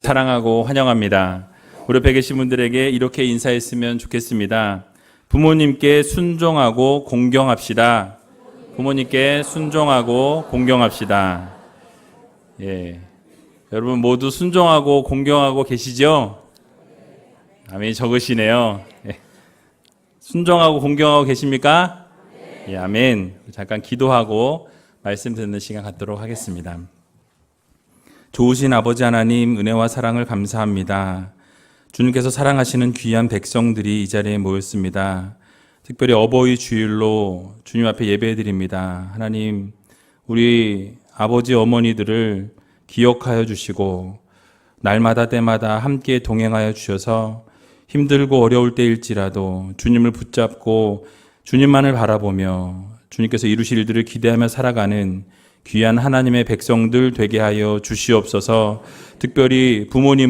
사랑하고 환영합니다. 우리 옆에 계신 분들에게 이렇게 인사했으면 좋겠습니다. 부모님께 순종하고 공경합시다. 부모님께 순종하고 공경합시다. 예, 여러분 모두 순종하고 공경하고 계시죠? 아멘이 적으시네요. 예. 순종하고 공경하고 계십니까? 예, 아멘. 잠깐 기도하고 말씀 듣는 시간 갖도록 하겠습니다. 좋으신 아버지 하나님, 은혜와 사랑을 감사합니다. 주님께서 사랑하시는 귀한 백성들이 이 자리에 모였습니다. 특별히 어버이 주일로 주님 앞에 예배드립니다. 하나님, 우리 아버지 어머니들을 기억하여 주시고 날마다 때마다 함께 동행하여 주셔서 힘들고 어려울 때일지라도 주님을 붙잡고 주님만을 바라보며 주님께서 이루실 일들을 기대하며 살아가는 귀한 하나님의 백성들 되게 하여 주시옵소서. 특별히 부모님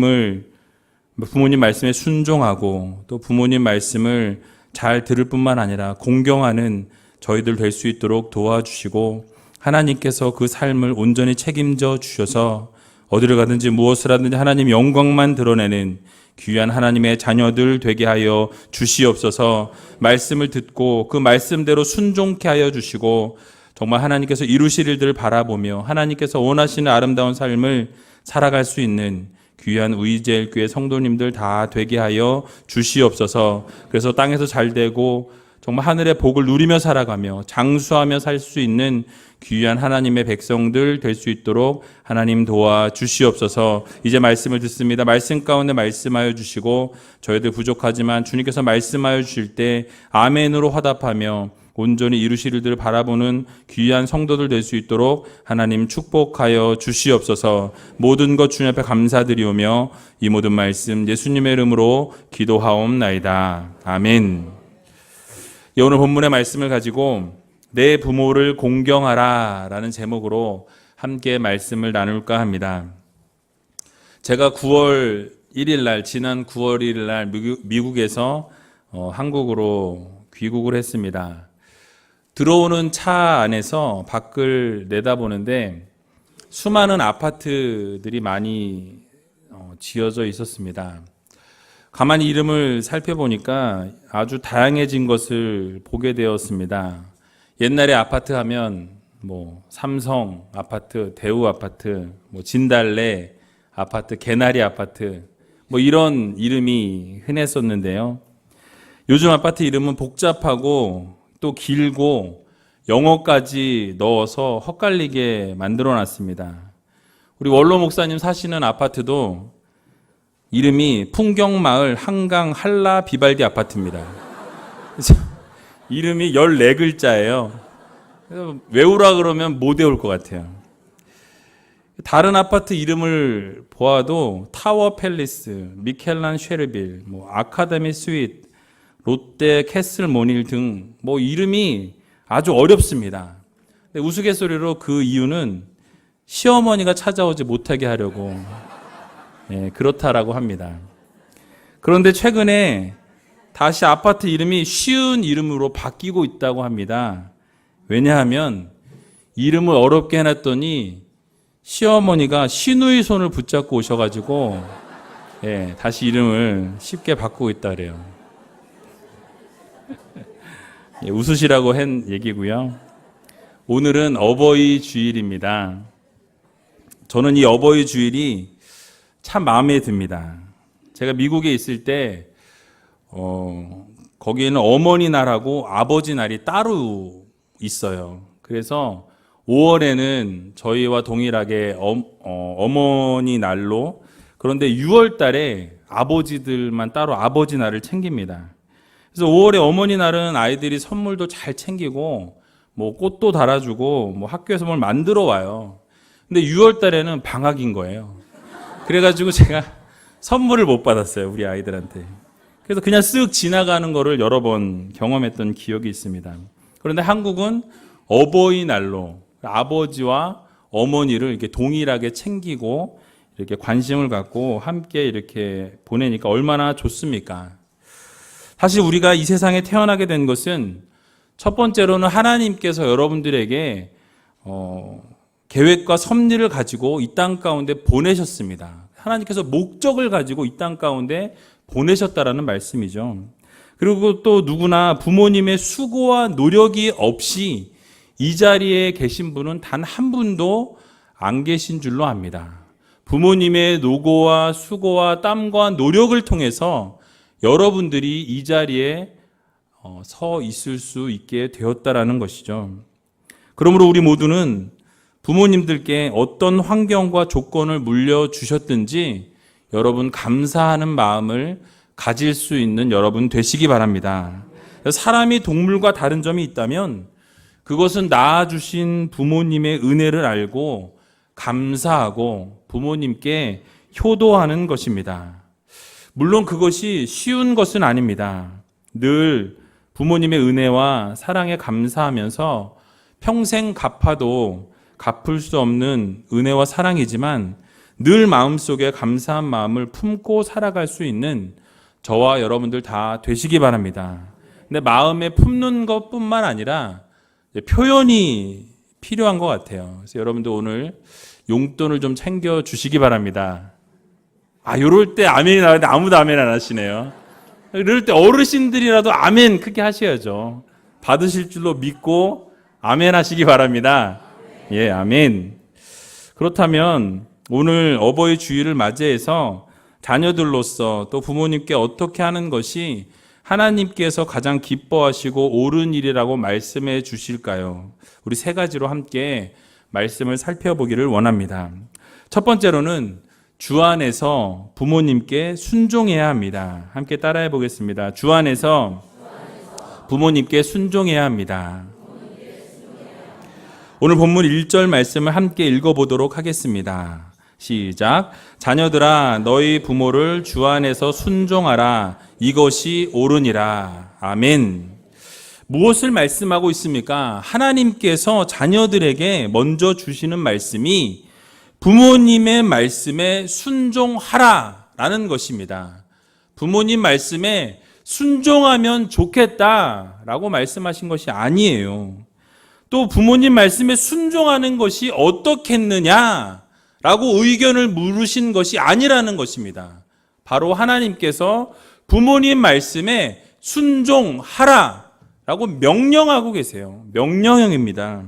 말씀에 순종하고 또 부모님 말씀을 잘 들을 뿐만 아니라 공경하는 저희들 될 수 있도록 도와주시고 하나님께서 그 삶을 온전히 책임져 주셔서 어디를 가든지 무엇을 하든지 하나님 영광만 드러내는 귀한 하나님의 자녀들 되게 하여 주시옵소서. 말씀을 듣고 그 말씀대로 순종케 하여 주시고 정말 하나님께서 이루실 일들을 바라보며 하나님께서 원하시는 아름다운 삶을 살아갈 수 있는 귀한 의제일교회 성도님들 다 되게 하여 주시옵소서. 그래서 땅에서 잘 되고 정말 하늘의 복을 누리며 살아가며 장수하며 살 수 있는 귀한 하나님의 백성들 될 수 있도록 하나님 도와 주시옵소서. 이제 말씀을 듣습니다. 말씀 가운데 말씀하여 주시고 저희들 부족하지만 주님께서 말씀하여 주실 때 아멘으로 화답하며 온전히 이루실 일들을 바라보는 귀한 성도들 될 수 있도록 하나님 축복하여 주시옵소서. 모든 것 주님 앞에 감사드리오며 이 모든 말씀 예수님의 이름으로 기도하옵나이다. 아멘. 오늘 본문의 말씀을 가지고 내 부모를 공경하라 라는 제목으로 함께 말씀을 나눌까 합니다. 제가 9월 1일 날, 지난 9월 1일 날 미국에서 한국으로 귀국을 했습니다. 들어오는 차 안에서 밖을 내다보는데 수많은 아파트들이 많이 지어져 있었습니다. 가만히 이름을 살펴보니까 아주 다양해진 것을 보게 되었습니다. 옛날에 아파트 하면 삼성 아파트, 대우 아파트, 진달래 아파트, 개나리 아파트 이런 이름이 흔했었는데요. 요즘 아파트 이름은 복잡하고 또 길고 영어까지 넣어서 헛갈리게 만들어 놨습니다. 우리 원로 목사님 사시는 아파트도 이름이 풍경마을 한강 한라 비발디 아파트입니다. 이름이 14글자예요. 외우라 그러면 못 외울 것 같아요. 다른 아파트 이름을 보아도 타워 팰리스, 미켈란 쉐르빌, 아카데미 스윗, 롯데 캐슬 모닐 등 이름이 아주 어렵습니다. 근데 우스갯소리로 그 이유는 시어머니가 찾아오지 못하게 하려고 그렇다라고 합니다. 그런데 최근에 다시 아파트 이름이 쉬운 이름으로 바뀌고 있다고 합니다. 왜냐하면 이름을 어렵게 해놨더니 시어머니가 시누이 손을 붙잡고 오셔가지고 다시 이름을 쉽게 바꾸고 있다 그래요. 웃으시라고 한 얘기고요. 오늘은 어버이 주일입니다. 저는 이 어버이 주일이 참 마음에 듭니다. 제가 미국에 있을 때 거기에는 어머니 날하고 아버지 날이 따로 있어요. 그래서 5월에는 저희와 동일하게 어머니 날로, 그런데 6월 달에 아버지들만 따로 아버지 날을 챙깁니다. 그래서 5월에 어머니 날은 아이들이 선물도 잘 챙기고 꽃도 달아주고 학교에서 뭘 만들어 와요. 근데 6월 달에는 방학인 거예요. 그래가지고 제가 선물을 못 받았어요, 우리 아이들한테. 그래서 그냥 쓱 지나가는 거를 여러 번 경험했던 기억이 있습니다. 그런데 한국은 어버이날로 아버지와 어머니를 이렇게 동일하게 챙기고 이렇게 관심을 갖고 함께 이렇게 보내니까 얼마나 좋습니까? 사실 우리가 이 세상에 태어나게 된 것은 첫 번째로는 하나님께서 여러분들에게 계획과 섭리를 가지고 이 땅 가운데 보내셨습니다. 하나님께서 목적을 가지고 이 땅 가운데 보내셨다라는 말씀이죠. 그리고 또 누구나 부모님의 수고와 노력이 없이 이 자리에 계신 분은 단 한 분도 안 계신 줄로 압니다. 부모님의 노고와 수고와 땀과 노력을 통해서 여러분들이 이 자리에 서 있을 수 있게 되었다라는 것이죠. 그러므로 우리 모두는 부모님들께 어떤 환경과 조건을 물려주셨든지 여러분 감사하는 마음을 가질 수 있는 여러분 되시기 바랍니다. 사람이 동물과 다른 점이 있다면 그것은 낳아주신 부모님의 은혜를 알고 감사하고 부모님께 효도하는 것입니다. 물론 그것이 쉬운 것은 아닙니다. 늘 부모님의 은혜와 사랑에 감사하면서 평생 갚아도 갚을 수 없는 은혜와 사랑이지만 늘 마음속에 감사한 마음을 품고 살아갈 수 있는 저와 여러분들 다 되시기 바랍니다. 근데 마음에 품는 것뿐만 아니라 표현이 필요한 것 같아요. 그래서 여러분들 오늘 용돈을 좀 챙겨 주시기 바랍니다. 이럴 때 아멘이 나오는데 아무도 아멘 안 하시네요. 이럴 때 어르신들이라도 아멘 크게 하셔야죠. 받으실 줄로 믿고 아멘 하시기 바랍니다. 예, 아멘. 그렇다면 오늘 어버이 주일을 맞이해서 자녀들로서 또 부모님께 어떻게 하는 것이 하나님께서 가장 기뻐하시고 옳은 일이라고 말씀해 주실까요? 우리 세 가지로 함께 말씀을 살펴보기를 원합니다. 첫 번째로는 주 안에서 부모님께 순종해야 합니다. 함께 따라해 보겠습니다. 주 안에서 부모님께 순종해야 합니다. 오늘 본문 1절 말씀을 함께 읽어보도록 하겠습니다. 시작. 자녀들아 너희 부모를 주 안에서 순종하라. 이것이 옳으니라. 아멘. 무엇을 말씀하고 있습니까? 하나님께서 자녀들에게 먼저 주시는 말씀이 부모님의 말씀에 순종하라 라는 것입니다. 부모님 말씀에 순종하면 좋겠다라고 말씀하신 것이 아니에요. 또 부모님 말씀에 순종하는 것이 어떻겠느냐라고 의견을 물으신 것이 아니라는 것입니다. 바로 하나님께서 부모님 말씀에 순종하라라고 명령하고 계세요. 명령형입니다.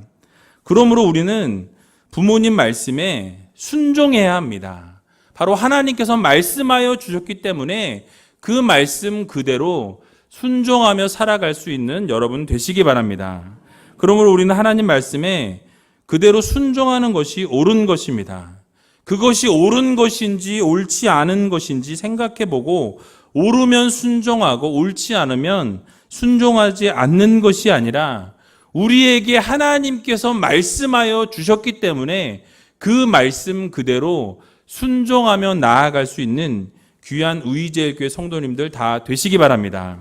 그러므로 우리는 부모님 말씀에 순종해야 합니다. 바로 하나님께서 말씀하여 주셨기 때문에 그 말씀 그대로 순종하며 살아갈 수 있는 여러분 되시기 바랍니다. 그러므로 우리는 하나님 말씀에 그대로 순종하는 것이 옳은 것입니다. 그것이 옳은 것인지 옳지 않은 것인지 생각해보고 옳으면 순종하고 옳지 않으면 순종하지 않는 것이 아니라 우리에게 하나님께서 말씀하여 주셨기 때문에 그 말씀 그대로 순종하며 나아갈 수 있는 귀한 우이제일교회 성도님들 다 되시기 바랍니다.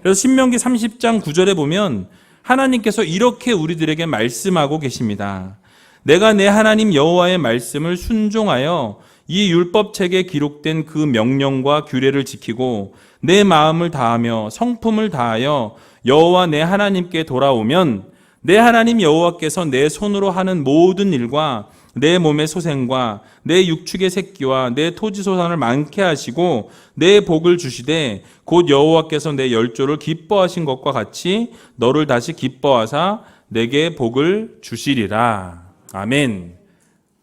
그래서 신명기 30장 9절에 보면 하나님께서 이렇게 우리들에게 말씀하고 계십니다. 내가 내 하나님 여호와의 말씀을 순종하여 이 율법책에 기록된 그 명령과 규례를 지키고 내 마음을 다하며 성품을 다하여 여호와 내 하나님께 돌아오면 내 하나님 여호와께서 내 손으로 하는 모든 일과 내 몸의 소생과 내 육축의 새끼와 내 토지 소산을 많게 하시고 내 복을 주시되 곧 여호와께서 내 열조를 기뻐하신 것과 같이 너를 다시 기뻐하사 내게 복을 주시리라. 아멘.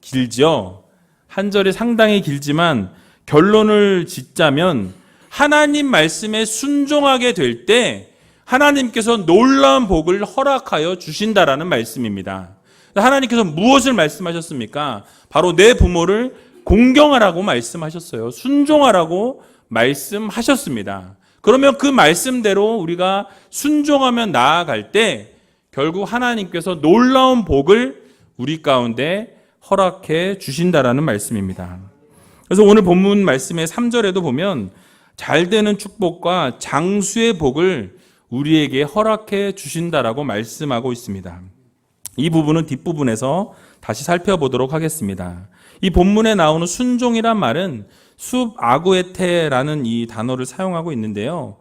길죠? 한 절이 상당히 길지만 결론을 짓자면 하나님 말씀에 순종하게 될 때 하나님께서 놀라운 복을 허락하여 주신다라는 말씀입니다. 하나님께서 무엇을 말씀하셨습니까? 바로 내 부모를 공경하라고 말씀하셨어요. 순종하라고 말씀하셨습니다. 그러면 그 말씀대로 우리가 순종하며 나아갈 때 결국 하나님께서 놀라운 복을 우리 가운데 허락해 주신다라는 말씀입니다. 그래서 오늘 본문 말씀의 3절에도 보면 잘 되는 축복과 장수의 복을 우리에게 허락해 주신다라고 말씀하고 있습니다. 이 부분은 뒷부분에서 다시 살펴보도록 하겠습니다. 이 본문에 나오는 순종이란 말은 숲 아구에테라는 이 단어를 사용하고 있는데요.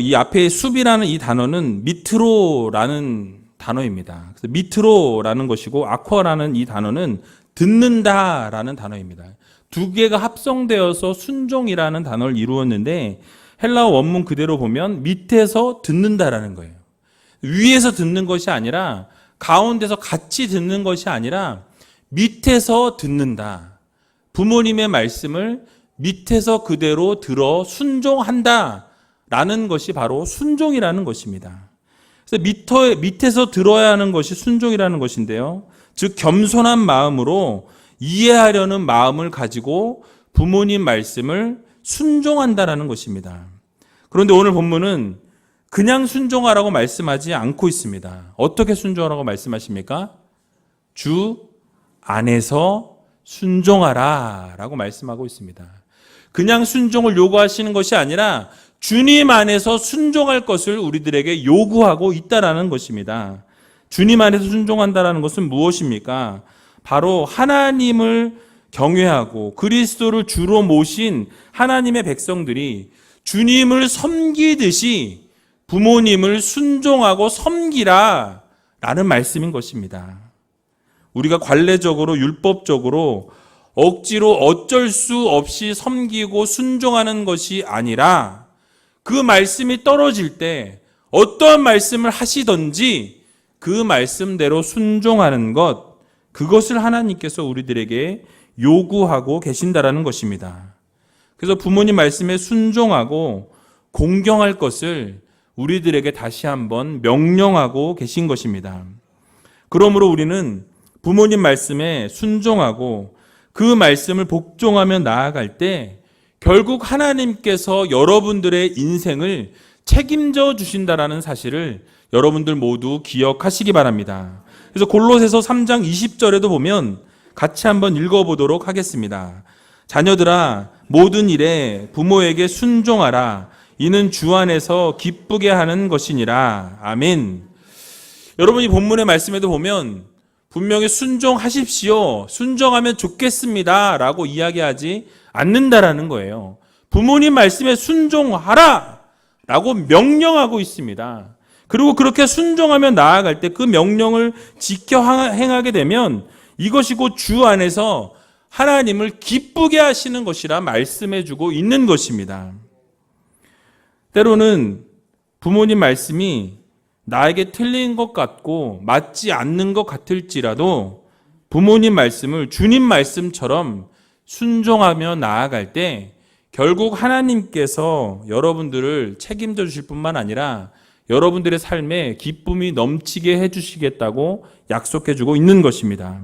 이 앞에 숲이라는 이 단어는 미트로라는 단어입니다. 그래서 미트로라는 것이고 아쿠아라는 이 단어는 듣는다라는 단어입니다. 두 개가 합성되어서 순종이라는 단어를 이루었는데 헬라어 원문 그대로 보면 밑에서 듣는다라는 거예요. 위에서 듣는 것이 아니라 가운데서 같이 듣는 것이 아니라 밑에서 듣는다. 부모님의 말씀을 밑에서 그대로 들어 순종한다 라는 것이 바로 순종이라는 것입니다. 그래서 밑에서 들어야 하는 것이 순종이라는 것인데요. 즉 겸손한 마음으로 이해하려는 마음을 가지고 부모님 말씀을 순종한다라는 것입니다. 그런데 오늘 본문은 그냥 순종하라고 말씀하지 않고 있습니다. 어떻게 순종하라고 말씀하십니까? 주 안에서 순종하라 라고 말씀하고 있습니다. 그냥 순종을 요구하시는 것이 아니라 주님 안에서 순종할 것을 우리들에게 요구하고 있다라는 것입니다. 주님 안에서 순종한다라는 것은 무엇입니까? 바로 하나님을 경외하고 그리스도를 주로 모신 하나님의 백성들이 주님을 섬기듯이 부모님을 순종하고 섬기라 라는 말씀인 것입니다. 우리가 관례적으로 율법적으로 억지로 어쩔 수 없이 섬기고 순종하는 것이 아니라 그 말씀이 떨어질 때 어떠한 말씀을 하시든지 그 말씀대로 순종하는 것, 그것을 하나님께서 우리들에게 요구하고 계신다라는 것입니다. 그래서 부모님 말씀에 순종하고 공경할 것을 우리들에게 다시 한번 명령하고 계신 것입니다. 그러므로 우리는 부모님 말씀에 순종하고 그 말씀을 복종하며 나아갈 때 결국 하나님께서 여러분들의 인생을 책임져 주신다라는 사실을 여러분들 모두 기억하시기 바랍니다. 그래서 골로새서 3장 20절에도 보면 같이 한번 읽어보도록 하겠습니다. 자녀들아 모든 일에 부모에게 순종하라. 이는 주 안에서 기쁘게 하는 것이니라. 아멘. 여러분이 본문의 말씀에도 보면 분명히 순종하십시오. 순종하면 좋겠습니다. 라고 이야기하지 않는다라는 거예요. 부모님 말씀에 순종하라! 라고 명령하고 있습니다. 그리고 그렇게 순종하며 나아갈 때 그 명령을 지켜 행하게 되면 이것이 곧 주 안에서 하나님을 기쁘게 하시는 것이라 말씀해 주고 있는 것입니다. 때로는 부모님 말씀이 나에게 틀린 것 같고 맞지 않는 것 같을지라도 부모님 말씀을 주님 말씀처럼 순종하며 나아갈 때 결국 하나님께서 여러분들을 책임져 주실 뿐만 아니라 여러분들의 삶에 기쁨이 넘치게 해주시겠다고 약속해 주고 있는 것입니다.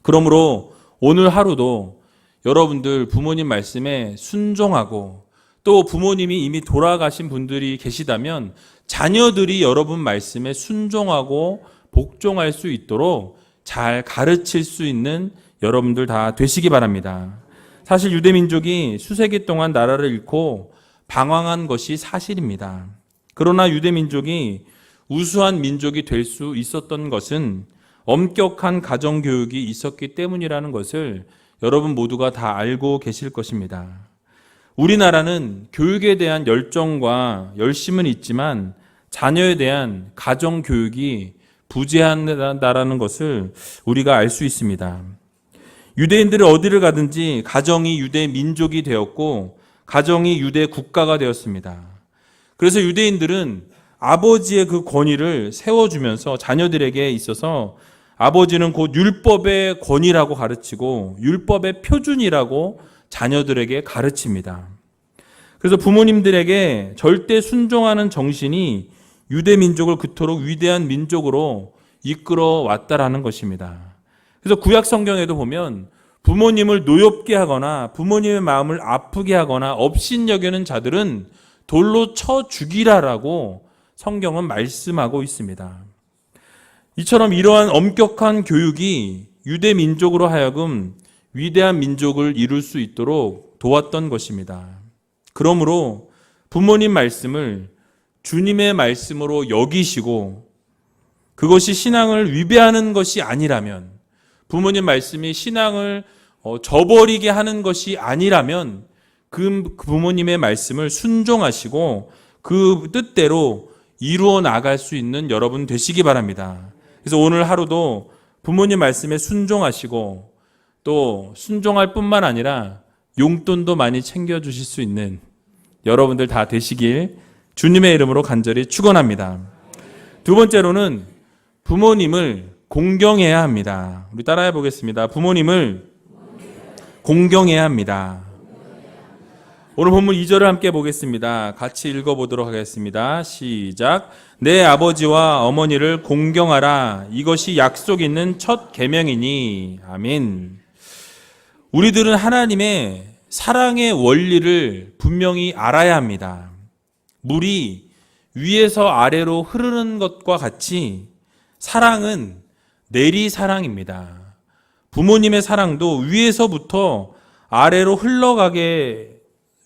그러므로 오늘 하루도 여러분들 부모님 말씀에 순종하고 또 부모님이 이미 돌아가신 분들이 계시다면 자녀들이 여러분 말씀에 순종하고 복종할 수 있도록 잘 가르칠 수 있는 여러분들 다 되시기 바랍니다. 사실 유대민족이 수세기 동안 나라를 잃고 방황한 것이 사실입니다. 그러나 유대민족이 우수한 민족이 될 수 있었던 것은 엄격한 가정교육이 있었기 때문이라는 것을 여러분 모두가 다 알고 계실 것입니다. 우리나라는 교육에 대한 열정과 열심은 있지만 자녀에 대한 가정교육이 부재한다라는 것을 우리가 알 수 있습니다. 유대인들이 어디를 가든지 가정이 유대 민족이 되었고 가정이 유대 국가가 되었습니다. 그래서 유대인들은 아버지의 그 권위를 세워주면서 자녀들에게 있어서 아버지는 곧 율법의 권위라고 가르치고 율법의 표준이라고 자녀들에게 가르칩니다. 그래서 부모님들에게 절대 순종하는 정신이 유대 민족을 그토록 위대한 민족으로 이끌어 왔다라는 것입니다. 그래서 구약 성경에도 보면 부모님을 노엽게 하거나 부모님의 마음을 아프게 하거나 업신여기는 자들은 돌로 쳐 죽이라라고 성경은 말씀하고 있습니다. 이처럼 이러한 엄격한 교육이 유대 민족으로 하여금 위대한 민족을 이룰 수 있도록 도왔던 것입니다. 그러므로 부모님 말씀을 주님의 말씀으로 여기시고 그것이 신앙을 위배하는 것이 아니라면 부모님 말씀이 신앙을 저버리게 하는 것이 아니라면 그 부모님의 말씀을 순종하시고 그 뜻대로 이루어 나갈 수 있는 여러분 되시기 바랍니다. 그래서 오늘 하루도 부모님 말씀에 순종하시고 또 순종할 뿐만 아니라 용돈도 많이 챙겨주실 수 있는 여러분들 다 되시길 주님의 이름으로 간절히 축원합니다. 두 번째로는 부모님을 공경해야 합니다. 우리 따라해 보겠습니다. 부모님을 공경해야 합니다. 오늘 본문 2절을 함께 보겠습니다. 같이 읽어보도록 하겠습니다. 시작. 내 아버지와 어머니를 공경하라. 이것이 약속 있는 첫 계명이니. 아멘. 우리들은 하나님의 사랑의 원리를 분명히 알아야 합니다. 물이 위에서 아래로 흐르는 것과 같이 사랑은 내리사랑입니다. 부모님의 사랑도 위에서부터 아래로 흘러가게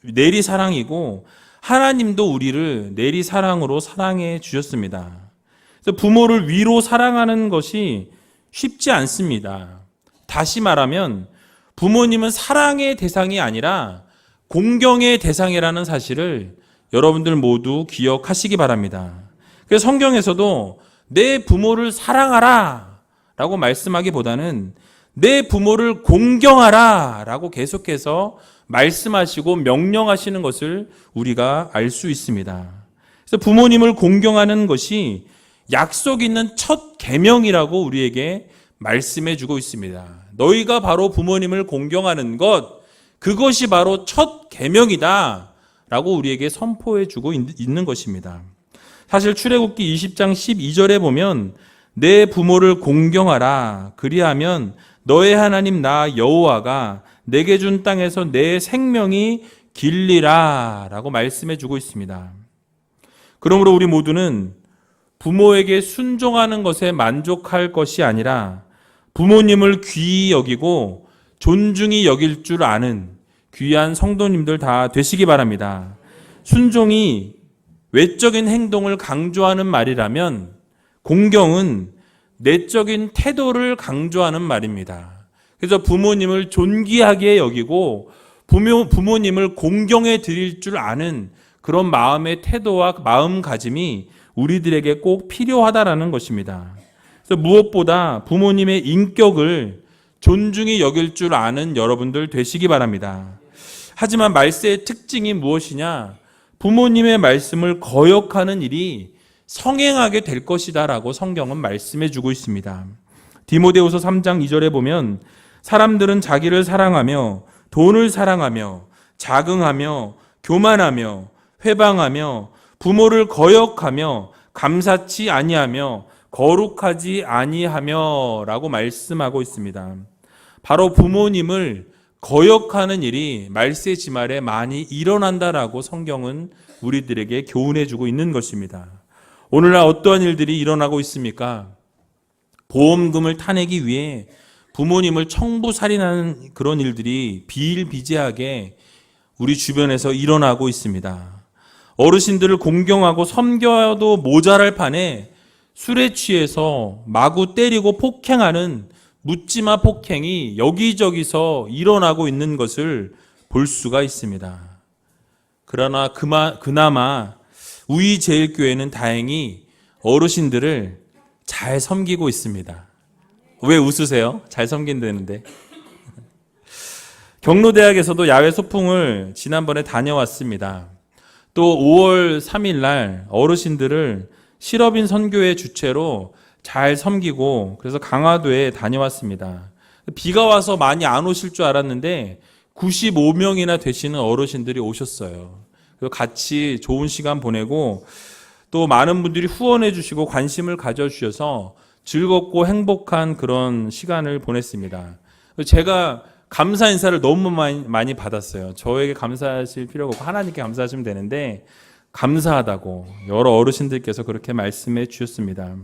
내리사랑이고 하나님도 우리를 내리사랑으로 사랑해 주셨습니다. 그래서 부모를 위로 사랑하는 것이 쉽지 않습니다. 다시 말하면 부모님은 사랑의 대상이 아니라 공경의 대상이라는 사실을 여러분들 모두 기억하시기 바랍니다. 그래서 성경에서도 내 부모를 사랑하라 라고 말씀하기보다는 내 부모를 공경하라 라고 계속해서 말씀하시고 명령하시는 것을 우리가 알 수 있습니다. 그래서 부모님을 공경하는 것이 약속 있는 첫 계명이라고 우리에게 말씀해 주고 있습니다. 너희가 바로 부모님을 공경하는 것, 그것이 바로 첫 계명이다 라고 우리에게 선포해 주고 있는 것입니다. 사실 출애굽기 20장 12절에 보면 내 부모를 공경하라. 그리하면 너의 하나님 나 여호와가 내게 준 땅에서 내 생명이 길리라 라고 말씀해 주고 있습니다. 그러므로 우리 모두는 부모에게 순종하는 것에 만족할 것이 아니라 부모님을 귀히 여기고 존중히 여길 줄 아는 귀한 성도님들 다 되시기 바랍니다. 순종이 외적인 행동을 강조하는 말이라면 공경은 내적인 태도를 강조하는 말입니다. 그래서 부모님을 존귀하게 여기고 부모님을 공경해 드릴 줄 아는 그런 마음의 태도와 마음가짐이 우리들에게 꼭 필요하다라는 것입니다. 그래서 무엇보다 부모님의 인격을 존중히 여길 줄 아는 여러분들 되시기 바랍니다. 하지만 말세의 특징이 무엇이냐? 부모님의 말씀을 거역하는 일이 성행하게 될 것이다 라고 성경은 말씀해 주고 있습니다. 디모데후서 3장 2절에 보면 사람들은 자기를 사랑하며 돈을 사랑하며 자긍하며 교만하며 회방하며 부모를 거역하며 감사치 아니하며 거룩하지 아니하며 라고 말씀하고 있습니다. 바로 부모님을 거역하는 일이 말세 지말에 많이 일어난다라고 성경은 우리들에게 교훈해 주고 있는 것입니다. 오늘날 어떠한 일들이 일어나고 있습니까? 보험금을 타내기 위해 부모님을 청부살인하는 그런 일들이 비일비재하게 우리 주변에서 일어나고 있습니다. 어르신들을 공경하고 섬겨도 모자랄 판에 술에 취해서 마구 때리고 폭행하는 묻지마 폭행이 여기저기서 일어나고 있는 것을 볼 수가 있습니다. 그러나 그나마 우이제일교회는 다행히 어르신들을 잘 섬기고 있습니다. 왜 웃으세요? 잘 섬긴다는데. 경로대학에서도 야외 소풍을 지난번에 다녀왔습니다. 또 5월 3일 날 어르신들을 실업인 선교회 주최로 잘 섬기고 그래서 강화도에 다녀왔습니다. 비가 와서 많이 안 오실 줄 알았는데 95명이나 되시는 어르신들이 오셨어요. 그리고 같이 좋은 시간 보내고 또 많은 분들이 후원해 주시고 관심을 가져주셔서 즐겁고 행복한 그런 시간을 보냈습니다. 제가 감사 인사를 너무 많이 받았어요. 저에게 감사하실 필요가 없고 하나님께 감사하시면 되는데 감사하다고 여러 어르신들께서 그렇게 말씀해 주셨습니다.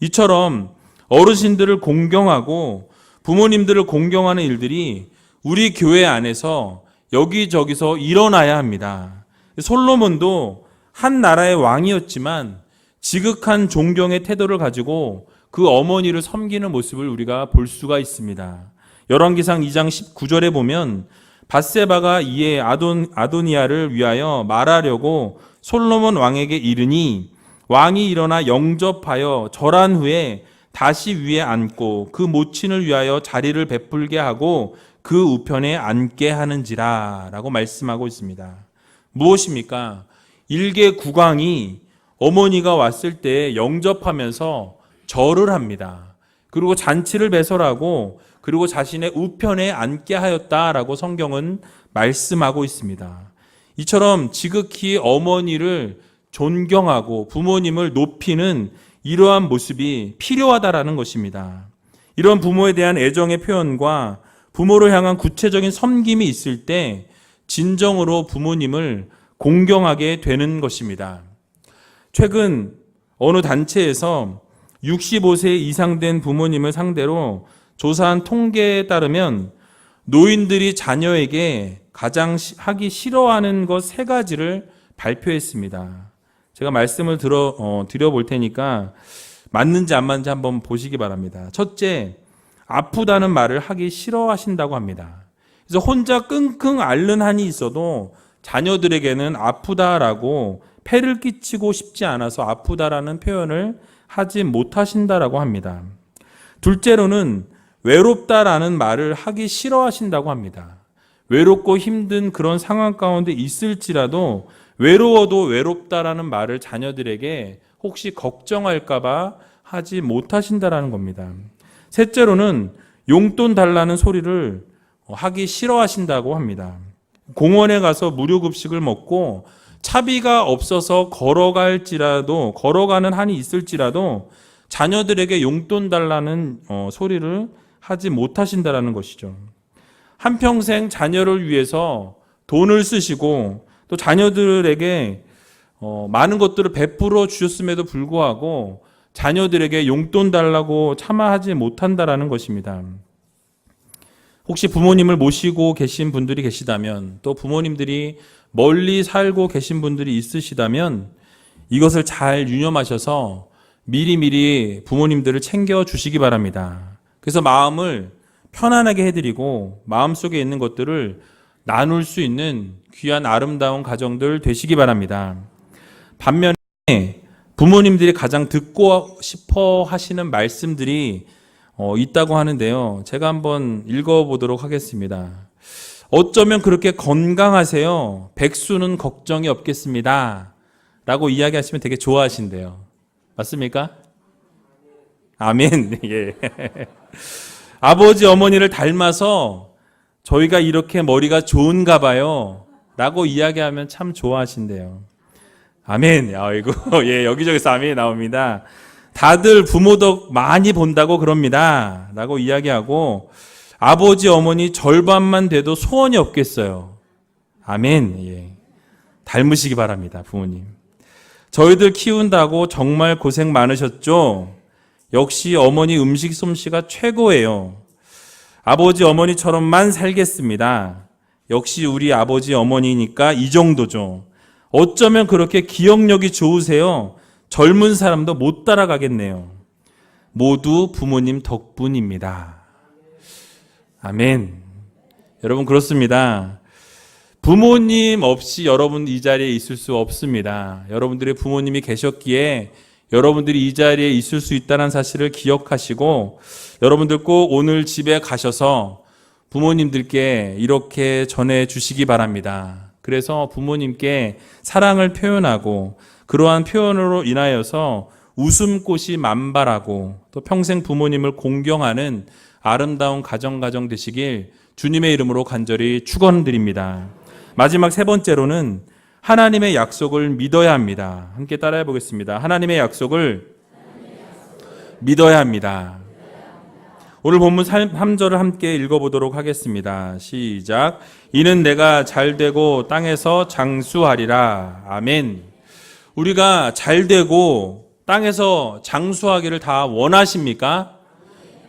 이처럼 어르신들을 공경하고 부모님들을 공경하는 일들이 우리 교회 안에서 여기저기서 일어나야 합니다. 솔로몬도 한 나라의 왕이었지만 지극한 존경의 태도를 가지고 그 어머니를 섬기는 모습을 우리가 볼 수가 있습니다. 열왕기상 2장 19절에 보면 밧세바가 이에 아도니아를 위하여 말하려고 솔로몬 왕에게 이르니 왕이 일어나 영접하여 절한 후에 다시 위에 앉고 그 모친을 위하여 자리를 베풀게 하고 그 우편에 앉게 하는지라 라고 말씀하고 있습니다. 무엇입니까? 일개 국왕이 어머니가 왔을 때 영접하면서 절을 합니다. 그리고 잔치를 배설하고 그리고 자신의 우편에 앉게 하였다라고 성경은 말씀하고 있습니다. 이처럼 지극히 어머니를 존경하고 부모님을 높이는 이러한 모습이 필요하다라는 것입니다. 이런 부모에 대한 애정의 표현과 부모를 향한 구체적인 섬김이 있을 때 진정으로 부모님을 공경하게 되는 것입니다. 최근 어느 단체에서 65세 이상 된 부모님을 상대로 조사한 통계에 따르면 노인들이 자녀에게 가장 하기 싫어하는 것 3가지를 발표했습니다. 제가 말씀을 드려볼 테니까 맞는지 안 맞는지 한번 보시기 바랍니다. 첫째, 아프다는 말을 하기 싫어하신다고 합니다. 그래서 혼자 끙끙 앓는 한이 있어도 자녀들에게는 아프다라고 폐를 끼치고 싶지 않아서 아프다라는 표현을 하지 못하신다라고 합니다. 둘째로는 외롭다라는 말을 하기 싫어하신다고 합니다. 외롭고 힘든 그런 상황 가운데 있을지라도 외로워도 외롭다라는 말을 자녀들에게 혹시 걱정할까봐 하지 못하신다라는 겁니다. 셋째로는 용돈 달라는 소리를 하기 싫어하신다고 합니다. 공원에 가서 무료급식을 먹고 차비가 없어서 걸어가는 한이 있을지라도 자녀들에게 용돈 달라는 소리를 하지 못하신다라는 것이죠. 한평생 자녀를 위해서 돈을 쓰시고 또 자녀들에게 많은 것들을 베풀어 주셨음에도 불구하고 자녀들에게 용돈 달라고 차마 하지 못한다라는 것입니다. 혹시 부모님을 모시고 계신 분들이 계시다면 또 부모님들이 멀리 살고 계신 분들이 있으시다면 이것을 잘 유념하셔서 미리미리 부모님들을 챙겨 주시기 바랍니다. 그래서 마음을 편안하게 해드리고 마음속에 있는 것들을 나눌 수 있는 귀한 아름다운 가정들 되시기 바랍니다. 반면에 부모님들이 가장 듣고 싶어 하시는 말씀들이 있다고 하는데요. 제가 한번 읽어보도록 하겠습니다. 어쩌면 그렇게 건강하세요. 백수는 걱정이 없겠습니다. 라고 이야기하시면 되게 좋아하신대요. 맞습니까? 아멘. 예. 아버지 어머니를 닮아서 저희가 이렇게 머리가 좋은가 봐요. 라고 이야기하면 참 좋아하신대요. 아멘. 아이고, 예, 여기저기서 아멘이 나옵니다. 다들 부모 덕 많이 본다고 그럽니다. 라고 이야기하고 아버지 어머니 절반만 돼도 소원이 없겠어요. 아멘. 예. 닮으시기 바랍니다, 부모님. 저희들 키운다고 정말 고생 많으셨죠? 역시 어머니 음식 솜씨가 최고예요. 아버지 어머니처럼만 살겠습니다. 역시 우리 아버지 어머니니까 이 정도죠. 어쩌면 그렇게 기억력이 좋으세요. 젊은 사람도 못 따라가겠네요. 모두 부모님 덕분입니다. 아멘. 여러분 그렇습니다. 부모님 없이 여러분 이 자리에 있을 수 없습니다. 여러분들의 부모님이 계셨기에 여러분들이 이 자리에 있을 수 있다는 사실을 기억하시고 여러분들 꼭 오늘 집에 가셔서 부모님들께 이렇게 전해 주시기 바랍니다. 그래서 부모님께 사랑을 표현하고 그러한 표현으로 인하여서 웃음꽃이 만발하고 또 평생 부모님을 공경하는 아름다운 가정 되시길 주님의 이름으로 간절히 축원드립니다. 마지막 3번째로는 하나님의 약속을 믿어야 합니다. 함께 따라해 보겠습니다. 하나님의 약속을 믿어야 합니다. 오늘 본문 3절을 함께 읽어보도록 하겠습니다. 시작. 이는 내가 잘되고 땅에서 장수하리라. 아멘. 우리가 잘되고 땅에서 장수하기를 다 원하십니까?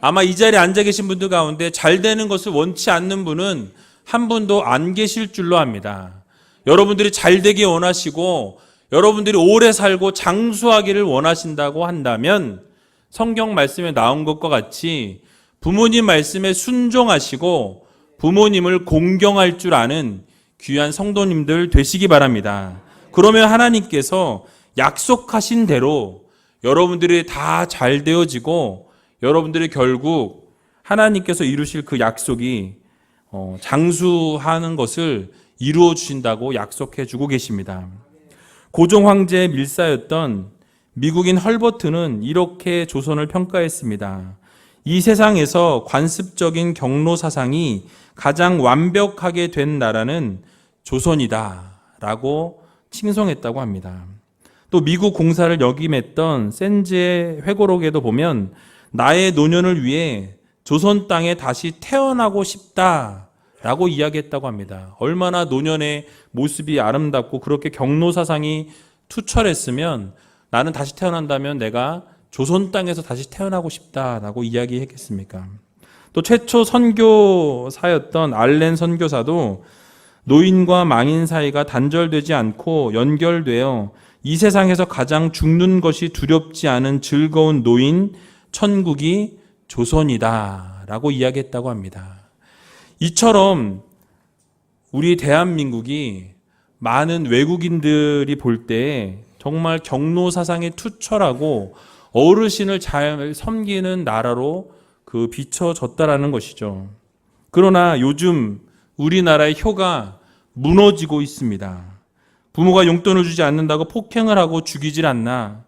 아마 이 자리에 앉아 계신 분들 가운데 잘되는 것을 원치 않는 분은 한 분도 안 계실 줄로 압니다. 여러분들이 잘되기 원하시고 여러분들이 오래 살고 장수하기를 원하신다고 한다면 성경 말씀에 나온 것과 같이 부모님 말씀에 순종하시고 부모님을 공경할 줄 아는 귀한 성도님들 되시기 바랍니다. 그러면 하나님께서 약속하신 대로 여러분들이 다 잘 되어지고 여러분들이 결국 하나님께서 이루실 그 약속이 장수하는 것을 이루어 주신다고 약속해 주고 계십니다. 고종 황제의 밀사였던 미국인 헐버트는 이렇게 조선을 평가했습니다. 이 세상에서 관습적인 경로 사상이 가장 완벽하게 된 나라는 조선이다 라고 칭송했다고 합니다. 또 미국 공사를 역임했던 샌즈의 회고록에도 보면 나의 노년을 위해 조선 땅에 다시 태어나고 싶다라고 이야기했다고 합니다. 얼마나 노년의 모습이 아름답고 그렇게 경로 사상이 투철했으면 나는 다시 태어난다면 내가 조선 땅에서 다시 태어나고 싶다라고 이야기했겠습니까? 또 최초 선교사였던 알렌 선교사도 노인과 망인 사이가 단절되지 않고 연결되어 이 세상에서 가장 죽는 것이 두렵지 않은 즐거운 노인 천국이 조선이다 라고 이야기했다고 합니다. 이처럼 우리 대한민국이 많은 외국인들이 볼 때 정말 경로 사상이 투철하고 어르신을 잘 섬기는 나라로 비춰졌다라는 것이죠. 그러나 요즘 우리나라의 효가 무너지고 있습니다. 부모가 용돈을 주지 않는다고 폭행을 하고 죽이질 않나.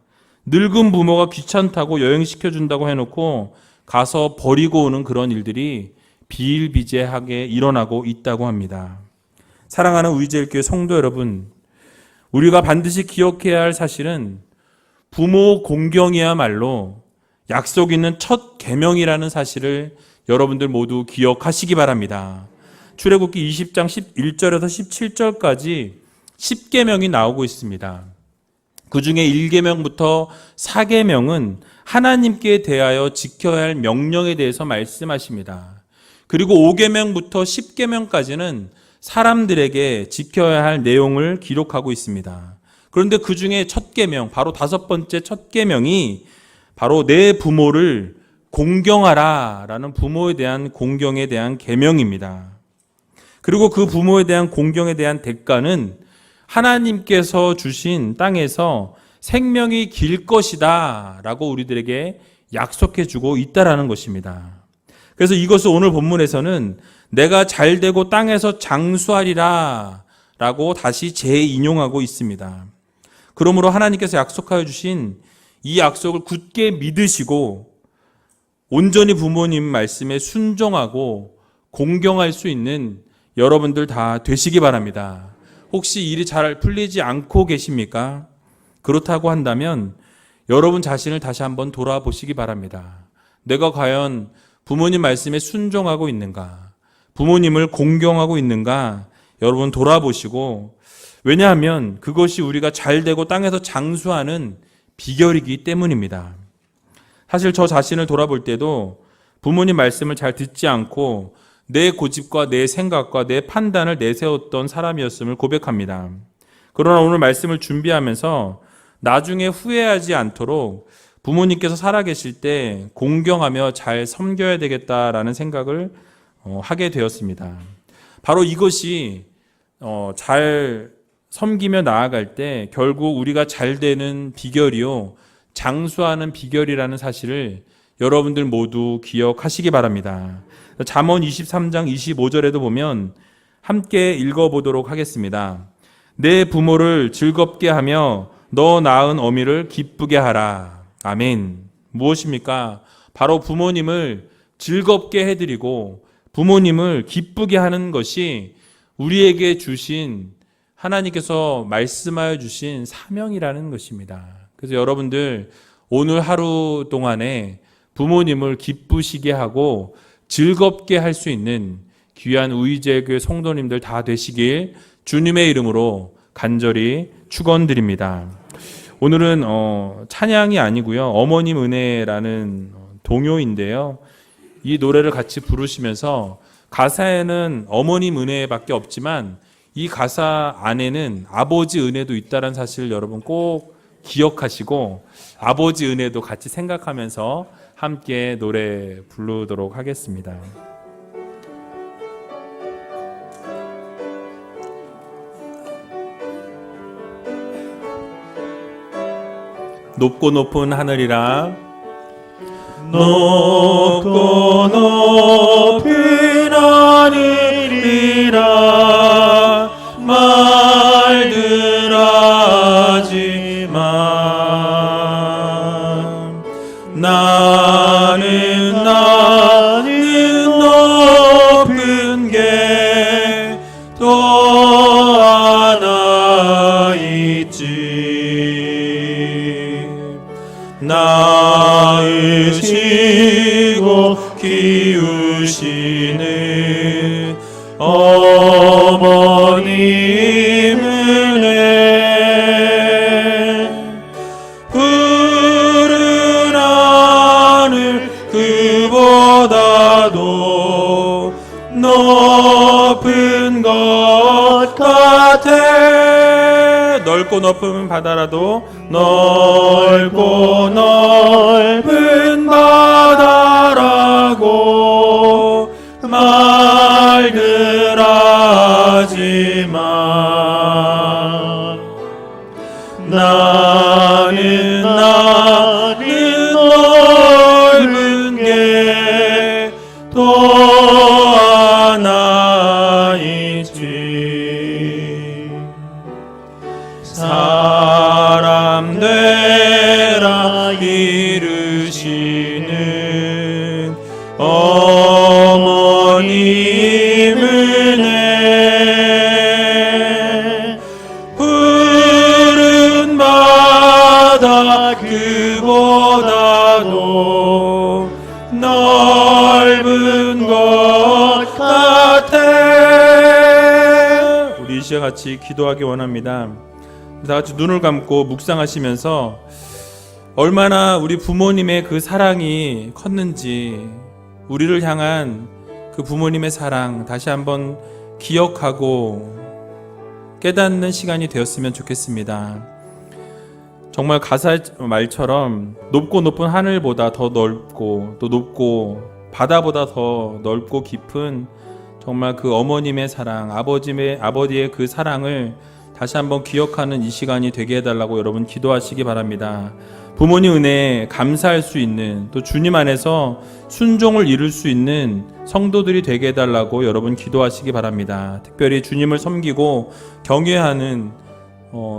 늙은 부모가 귀찮다고 여행시켜준다고 해놓고 가서 버리고 오는 그런 일들이 비일비재하게 일어나고 있다고 합니다. 사랑하는 우리제일교회 성도 여러분, 우리가 반드시 기억해야 할 사실은 부모 공경이야말로 약속 있는 첫 계명이라는 사실을 여러분들 모두 기억하시기 바랍니다. 출애굽기 20장 11절에서 17절까지 10계명이 나오고 있습니다. 그 중에 1계명부터 4계명은 하나님께 대하여 지켜야 할 명령에 대해서 말씀하십니다. 그리고 5계명부터 10계명까지는 사람들에게 지켜야 할 내용을 기록하고 있습니다. 그런데 그 중에 첫 계명, 바로 5번째 첫 계명이 바로 내 부모를 공경하라 라는 부모에 대한 공경에 대한 계명입니다. 그리고 그 부모에 대한 공경에 대한 대가는 하나님께서 주신 땅에서 생명이 길 것이다 라고 우리들에게 약속해 주고 있다라는 것입니다. 그래서 이것을 오늘 본문에서는 내가 잘되고 땅에서 장수하리라 라고 다시 재인용하고 있습니다. 그러므로 하나님께서 약속하여 주신 이 약속을 굳게 믿으시고 온전히 부모님 말씀에 순종하고 공경할 수 있는 여러분들 다 되시기 바랍니다. 혹시 일이 잘 풀리지 않고 계십니까? 그렇다고 한다면 여러분 자신을 다시 한번 돌아보시기 바랍니다. 내가 과연 부모님 말씀에 순종하고 있는가? 부모님을 공경하고 있는가? 여러분 돌아보시고, 왜냐하면 그것이 우리가 잘되고 땅에서 장수하는 비결이기 때문입니다. 사실 저 자신을 돌아볼 때도 부모님 말씀을 잘 듣지 않고 내 고집과 내 생각과 내 판단을 내세웠던 사람이었음을 고백합니다. 그러나 오늘 말씀을 준비하면서 나중에 후회하지 않도록 부모님께서 살아계실 때 공경하며 잘 섬겨야 되겠다라는 생각을 하게 되었습니다. 바로 이것이 잘 섬기며 나아갈 때 결국 우리가 잘 되는 비결이요, 장수하는 비결이라는 사실을 여러분들 모두 기억하시기 바랍니다. 잠언 23장 25절에도 보면 함께 읽어보도록 하겠습니다. 내 부모를 즐겁게 하며 너 낳은 어미를 기쁘게 하라. 아멘. 무엇입니까? 바로 부모님을 즐겁게 해드리고 부모님을 기쁘게 하는 것이 우리에게 주신, 하나님께서 말씀하여 주신 사명이라는 것입니다. 그래서 여러분들 오늘 하루 동안에 부모님을 기쁘시게 하고 즐겁게 할 수 있는 귀한 우이제교회 성도님들 다 되시길 주님의 이름으로 간절히 축원드립니다. 오늘은 찬양이 아니고요, 어머님 은혜라는 동요인데요, 이 노래를 같이 부르시면서 가사에는 어머님 은혜밖에 없지만 이 가사 안에는 아버지 은혜도 있다는 사실을 여러분 꼭 기억하시고 아버지 은혜도 같이 생각하면서 함께 노래 부르도록 하겠습니다. 높고 높은 하늘이라 높고 높은 하늘이라 말들 하지만 나는 높은 게 또 하나 있지. 낳으시고 키우시는 어머님 은혜, 푸른 하늘 그보다도 높은 것 같아. 넓고 높은 바다라도 넓고 넓은 바다라고 말들 하지만 나는 넓은 게 또 하나 있지. 사람 되라 이르시는 어머님 은혜, 푸른 바다 그보다도 넓은 것 같아. 우리 이 시간 같이 기도하기 원합니다. 다 같이 눈을 감고 묵상하시면서 얼마나 우리 부모님의 그 사랑이 컸는지, 우리를 향한 그 부모님의 사랑 다시 한번 기억하고 깨닫는 시간이 되었으면 좋겠습니다. 정말 가사 말처럼 높고 높은 하늘보다 더 넓고 또 높고 바다보다 더 넓고 깊은 정말 그 어머님의 사랑, 아버지의 그 사랑을 다시 한번 기억하는 이 시간이 되게 해달라고 여러분 기도하시기 바랍니다. 부모님 은혜에 감사할 수 있는, 또 주님 안에서 순종을 이룰 수 있는 성도들이 되게 해달라고 여러분 기도하시기 바랍니다. 특별히 주님을 섬기고 경외하는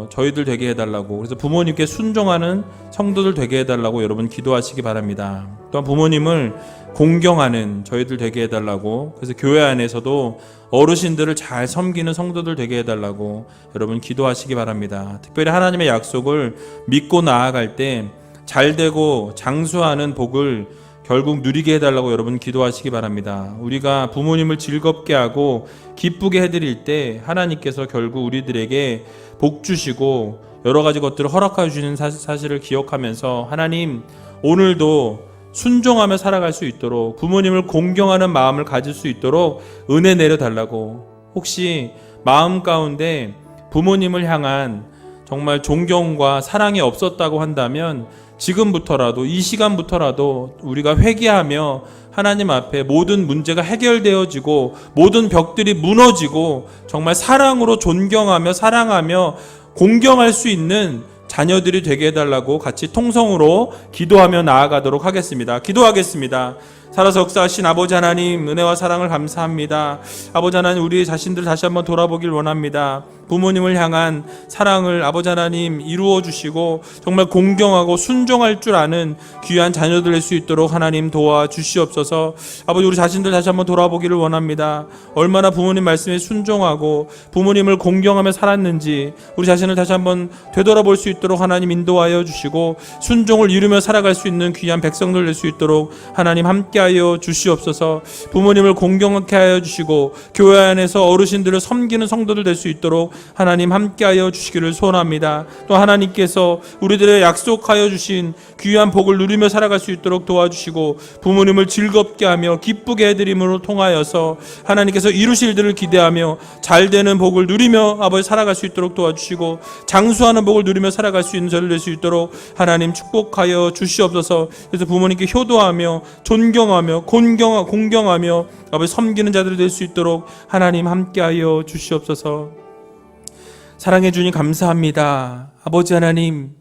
저희들 되게 해달라고, 그래서 부모님께 순종하는 성도들 되게 해달라고 여러분 기도하시기 바랍니다. 또한 부모님을 공경하는 저희들 되게 해달라고, 그래서 교회 안에서도 어르신들을 잘 섬기는 성도들 되게 해달라고 여러분 기도하시기 바랍니다. 특별히 하나님의 약속을 믿고 나아갈 때 잘되고 장수하는 복을 결국 누리게 해달라고 여러분 기도하시기 바랍니다. 우리가 부모님을 즐겁게 하고 기쁘게 해드릴 때 하나님께서 결국 우리들에게 복 주시고 여러 가지 것들을 허락해 주시는 사실을 기억하면서 하나님, 오늘도 순종하며 살아갈 수 있도록, 부모님을 공경하는 마음을 가질 수 있도록 은혜 내려달라고, 혹시 마음 가운데 부모님을 향한 정말 존경과 사랑이 없었다고 한다면 지금부터라도, 이 시간부터라도 우리가 회개하며 하나님 앞에 모든 문제가 해결되어지고 모든 벽들이 무너지고 정말 사랑으로 존경하며 사랑하며 공경할 수 있는 자녀들이 되게 해달라고 같이 통성으로 기도하며 나아가도록 하겠습니다. 기도하겠습니다. 살아서 역사하신 아버지 하나님, 은혜와 사랑을 감사합니다. 아버지 하나님, 우리 자신들 다시 한번 돌아보길 원합니다. 부모님을 향한 사랑을 아버지 하나님 이루어 주시고 정말 공경하고 순종할 줄 아는 귀한 자녀들 될 수 있도록 하나님 도와주시옵소서. 아버지, 우리 자신들 다시 한번 돌아보기를 원합니다. 얼마나 부모님 말씀에 순종하고 부모님을 공경하며 살았는지 우리 자신을 다시 한번 되돌아볼 수 있도록 하나님 인도하여 주시고 순종을 이루며 살아갈 수 있는 귀한 백성들 될 수 있도록 하나님 함께하여 주시옵소서. 부모님을 공경하게 하여 주시고 교회 안에서 어르신들을 섬기는 성도들 될 수 있도록 하나님 함께하여 주시기를 소원합니다. 또 하나님께서 우리들의 약속하여 주신 귀한 복을 누리며 살아갈 수 있도록 도와주시고 부모님을 즐겁게 하며 기쁘게 해드림으로 통하여서 하나님께서 이루실 일들을 기대하며 잘되는 복을 누리며 아버지 살아갈 수 있도록 도와주시고 장수하는 복을 누리며 살아갈 수 있는 저를 될 수 있도록 하나님 축복하여 주시옵소서. 그래서 부모님께 효도하며 존경하며 공경하며 아버지 섬기는 자들이 될 수 있도록 하나님 함께하여 주시옵소서. 사랑해 주니 감사합니다. 아버지 하나님,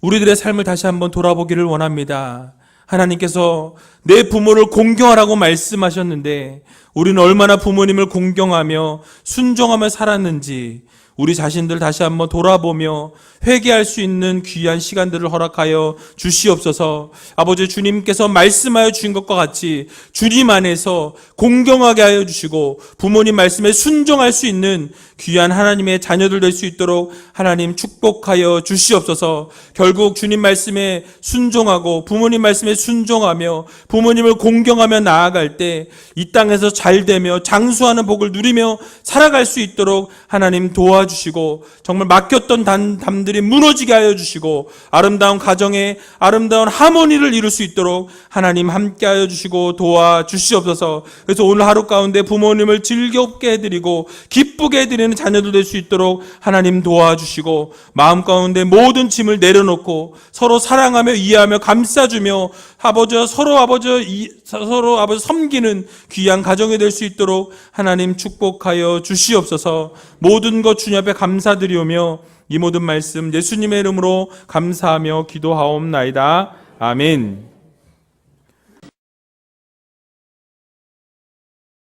우리들의 삶을 다시 한번 돌아보기를 원합니다. 하나님께서 내 부모를 공경하라고 말씀하셨는데 우리는 얼마나 부모님을 공경하며 순종하며 살았는지 우리 자신들 다시 한번 돌아보며 회개할 수 있는 귀한 시간들을 허락하여 주시옵소서. 아버지, 주님께서 말씀하여 주신 것과 같이 주님 안에서 공경하게 하여 주시고 부모님 말씀에 순종할 수 있는 귀한 하나님의 자녀들 될 수 있도록 하나님 축복하여 주시옵소서. 결국 주님 말씀에 순종하고 부모님 말씀에 순종하며 부모님을 공경하며 나아갈 때 이 땅에서 잘되며 장수하는 복을 누리며 살아갈 수 있도록 하나님 도와주시고 정말 맡겼던 담들이 무너지게 하여 주시고 아름다운 가정에 아름다운 하모니를 이룰 수 있도록 하나님 함께 하여 주시고 도와주시옵소서. 그래서 오늘 하루 가운데 부모님을 즐겁게 해드리고 기쁘게 해드리는 자녀들 될 수 있도록 하나님 도와주시고 마음 가운데 모든 짐을 내려놓고 서로 사랑하며 이해하며 감싸주며 서로 아버지 섬기는 귀한 가정이 될 수 있도록 하나님 축복하여 주시옵소서. 모든 것 주님 앞에 감사드리오며 이 모든 말씀 예수님의 이름으로 감사하며 기도하옵나이다. 아멘.